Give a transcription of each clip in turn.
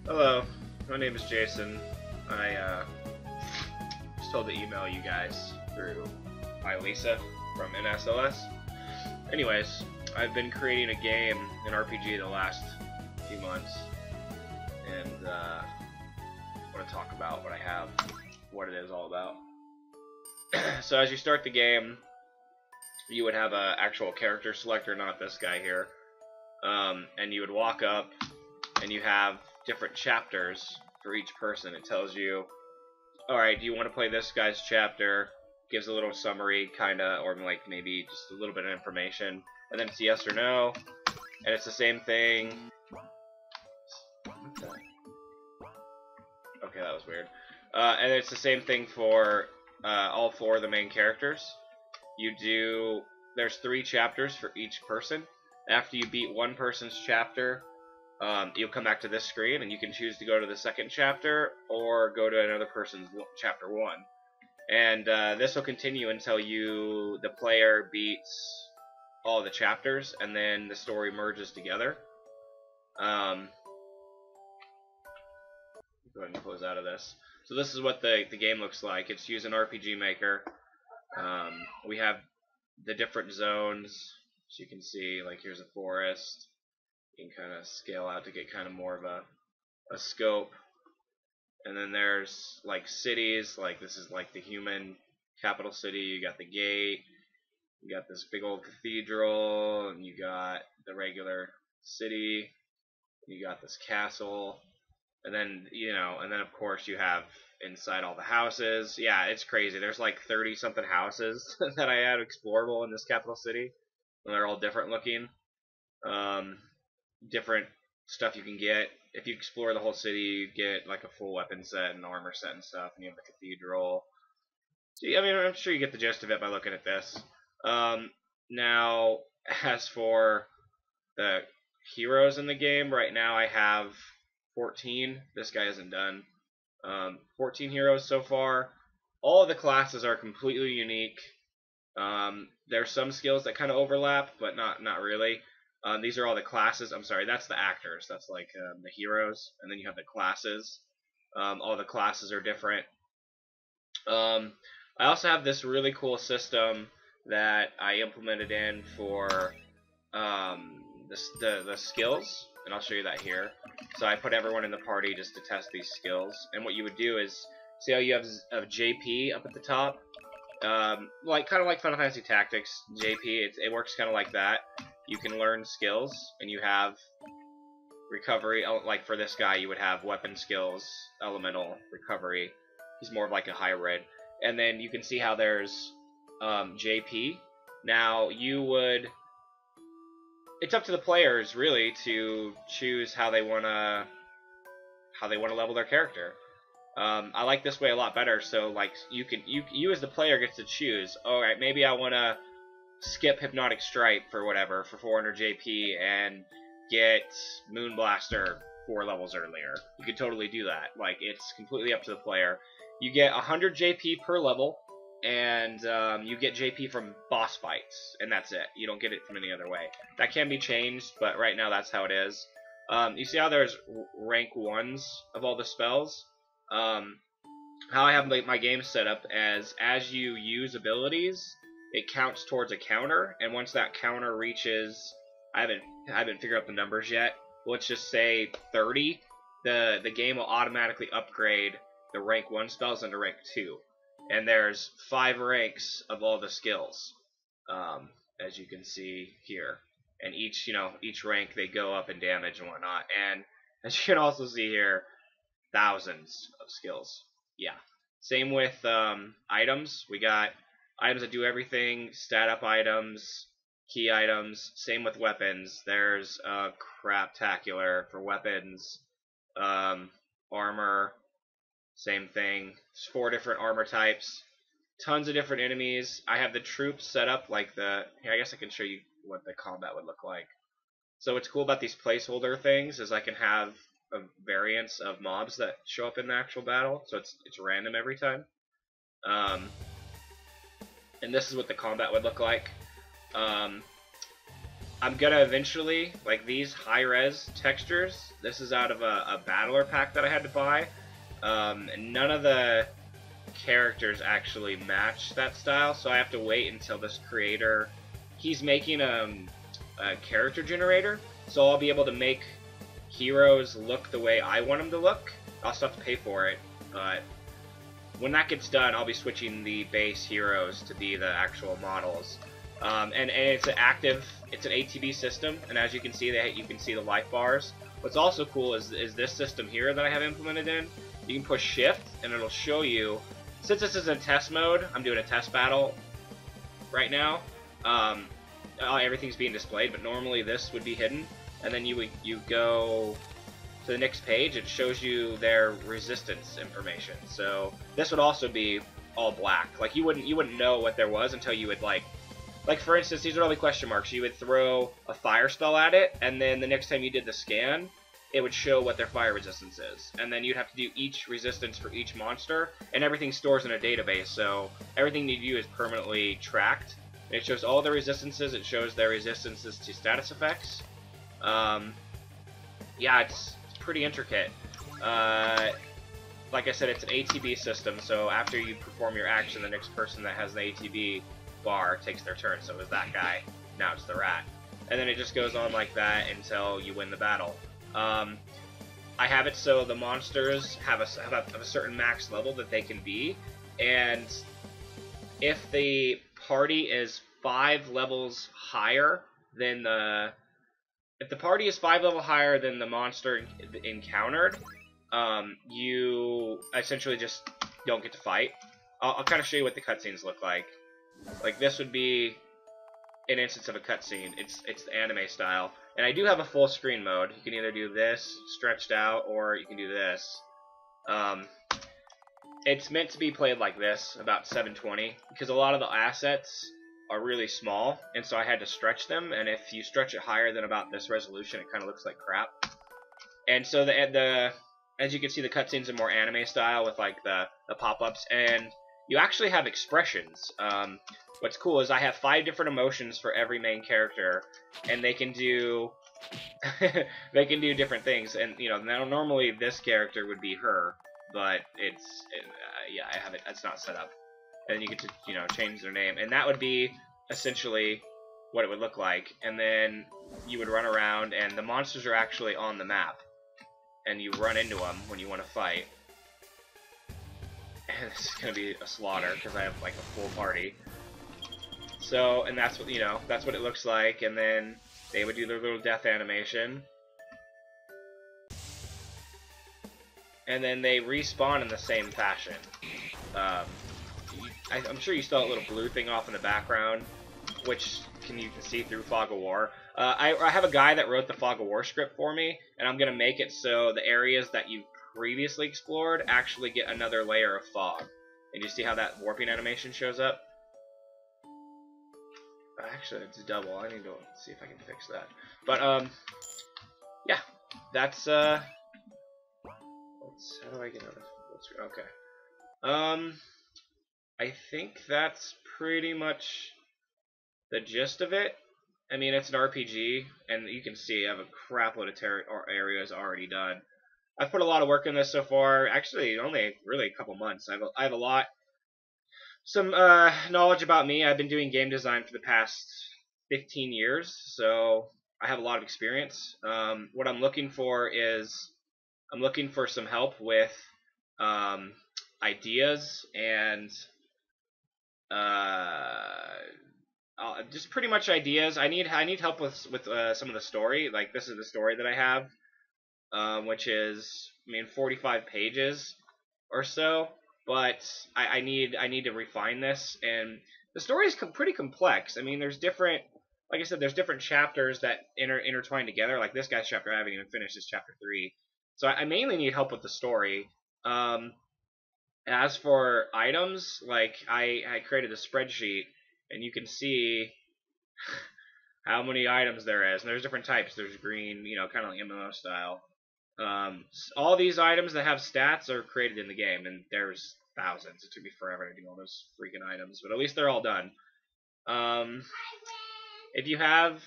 Hello, my name is Jason. I was told to email you guys through by Lisa from NSLS. Anyways, I've been creating a game, an RPG, the last few months, and I want to talk about what I have, what it is all about. So as you start the game, you would have an actual character selector, not this guy here, and you would walk up, and you have different chapters for each person. It tells you, alright, do you want to play this guy's chapter? Gives a little summary, kinda, or like maybe just a little bit of information, and then it's yes or no, and it's the same thing. Okay, that was weird. And it's the same thing for all four of the main characters. There's 3 chapters for each person. After you beat one person's chapter, you'll come back to this screen, and you can choose to go to the second chapter or go to another person's chapter 1. And this will continue until the player beats all the chapters, and then the story merges together. Go ahead and close out of this. So this is what the game looks like. It's using RPG Maker. We have the different zones, as you can see. Like here's a forest. You can kind of scale out to get kind of more of a scope. And then there's like cities, like this is like the human capital city. You got the gate, you got this big old cathedral, and you got the regular city, you got this castle, and then and then of course you have inside all the houses. Yeah, it's crazy. There's like 30 something houses that I had explorable in this capital city, and they're all different looking. Different stuff you can get. If you explore the whole city, you get like a full weapon set and armor set and stuff, and you have the cathedral. See, I mean, I'm sure you get the gist of it by looking at this. Now, as for the heroes in the game, right now I have 14. This guy isn't done. 14 heroes so far. All of the classes are completely unique. There's some skills that kind of overlap, but not really. These are all the classes. I'm sorry, that's the actors. That's like the heroes. And then you have the classes. All the classes are different. I also have this really cool system that I implemented in for the skills. And I'll show you that here. So I put everyone in the party just to test these skills. And what you would do is, see how you have JP up at the top? Kind of like Final Fantasy Tactics, JP, it works kind of like that. You can learn skills, and you have recovery. Like for this guy, you would have weapon skills, elemental, recovery. He's more of like a hybrid. And then you can see how there's JP. Now it's up to the players really to choose how they wanna level their character. I like this way a lot better. So like you as the player gets to choose. All right, maybe I wanna skip Hypnotic Stripe for whatever for 400 JP and get Moonblaster 4 levels earlier. You could totally do that. Like it's completely up to the player. You get 100 JP per level, and you get JP from boss fights, and that's it. You don't get it from any other way. That can be changed, but right now that's how it is. You see how there's rank 1s of all the spells? How I have my game set up as you use abilities, it counts towards a counter, and once that counter reaches, I haven't figured out the numbers yet. Let's just say 30. The game will automatically upgrade the rank 1 spells into rank 2, and there's 5 ranks of all the skills, as you can see here. And each rank they go up in damage and whatnot. And as you can also see here, thousands of skills. Yeah. Same with items. We got items that do everything, stat up items, key items. Same with weapons. There's Craptacular for weapons, armor, same thing. There's 4 different armor types, tons of different enemies. I have the troops set up like here, I guess I can show you what the combat would look like. So what's cool about these placeholder things is I can have a variance of mobs that show up in the actual battle, so it's random every time. And this is what the combat would look like. I'm gonna eventually, like these high-res textures, this is out of a battler pack that I had to buy. None of the characters actually match that style, so I have to wait until this creator, he's making a character generator, so I'll be able to make heroes look the way I want them to look. I'll still have to pay for it, but when that gets done, I'll be switching the base heroes to be the actual models. And it's an active, it's an ATB system, and as you can see, you can see the life bars. What's also cool is this system here that I have implemented in. You can push shift, and it'll show you, since this is in test mode, I'm doing a test battle right now, everything's being displayed, but normally this would be hidden, and then you go to the next page, it shows you their resistance information. So this would also be all black. Like you wouldn't know what there was until you would like for instance, these would all be question marks. You would throw a fire spell at it, and then the next time you did the scan, it would show what their fire resistance is. And then you'd have to do each resistance for each monster, and everything stores in a database, so everything you do is permanently tracked. It shows all the resistances, it shows their resistances to status effects. Yeah, it's pretty intricate. Like I said, it's an ATB system, so after you perform your action, the next person that has the ATB bar takes their turn. So it was that guy, now it's the rat. And then it just goes on like that until you win the battle. I have it so the monsters have a certain max level that they can be, and if the party is 5 levels higher than the monster encountered, you essentially just don't get to fight. I'll kind of show you what the cutscenes look like. Like this would be an instance of a cutscene. It's the anime style, and I do have a full screen mode. You can either do this stretched out, or you can do this. It's meant to be played like this, about 720, because a lot of the assets are really small, and so I had to stretch them. And if you stretch it higher than about this resolution, it kind of looks like crap. And so as you can see, the cutscenes are more anime style with like the pop-ups, and you actually have expressions. What's cool is I have 5 different emotions for every main character, and they can do they can do different things. And you know, now normally this character would be her, but yeah, I have it. It's not set up, and you get to change their name, and that would be essentially what it would look like. And then you would run around, and the monsters are actually on the map, and you run into them when you want to fight. And this is gonna be a slaughter because I have like a full party. So, and that's what that's what it looks like. And then they would do their little death animation, and then they respawn in the same fashion. I'm sure you saw a little blue thing off in the background, which you can see through Fog of War. I have a guy that wrote the Fog of War script for me, and I'm gonna make it so the areas that you previously explored actually get another layer of fog. And you see how that warping animation shows up? Actually, it's double. I need to see if I can fix that. But yeah, that's how do I get out of? Okay. I think that's pretty much the gist of it. I mean, it's an RPG, and you can see I have a crap load of areas already done. I've put a lot of work in this so far. Actually, only really a couple months. I have some knowledge about me. I've been doing game design for the past 15 years, so I have a lot of experience. What I'm looking for is some help with ideas and just pretty much ideas. I need help with some of the story. Like this is the story that I have. Which is, 45 pages or so. But I need to refine this, and the story is pretty complex. I mean, there's different, like I said, there's different chapters that intertwine together. Like this guy's chapter, I haven't even finished. Is chapter 3, so I mainly need help with the story. As for items, like I created a spreadsheet, and you can see how many items there is. And there's different types. There's green, kind of like MMO style. All these items that have stats are created in the game, and there's thousands. It took me forever to do all those freaking items, but at least they're all done. If you have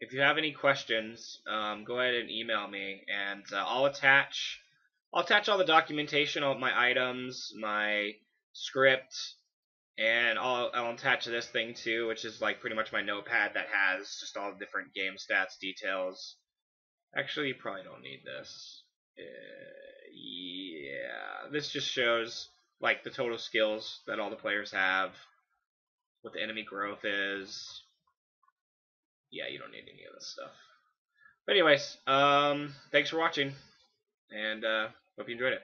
if you have any questions, go ahead and email me, and I'll attach all the documentation, all of my items, my script, and I'll attach this thing too, which is like pretty much my notepad that has just all the different game stats details. Actually, you probably don't need this. Yeah, this just shows like the total skills that all the players have, what the enemy growth is. Yeah, you don't need any of this stuff. But anyways, thanks for watching, and hope you enjoyed it.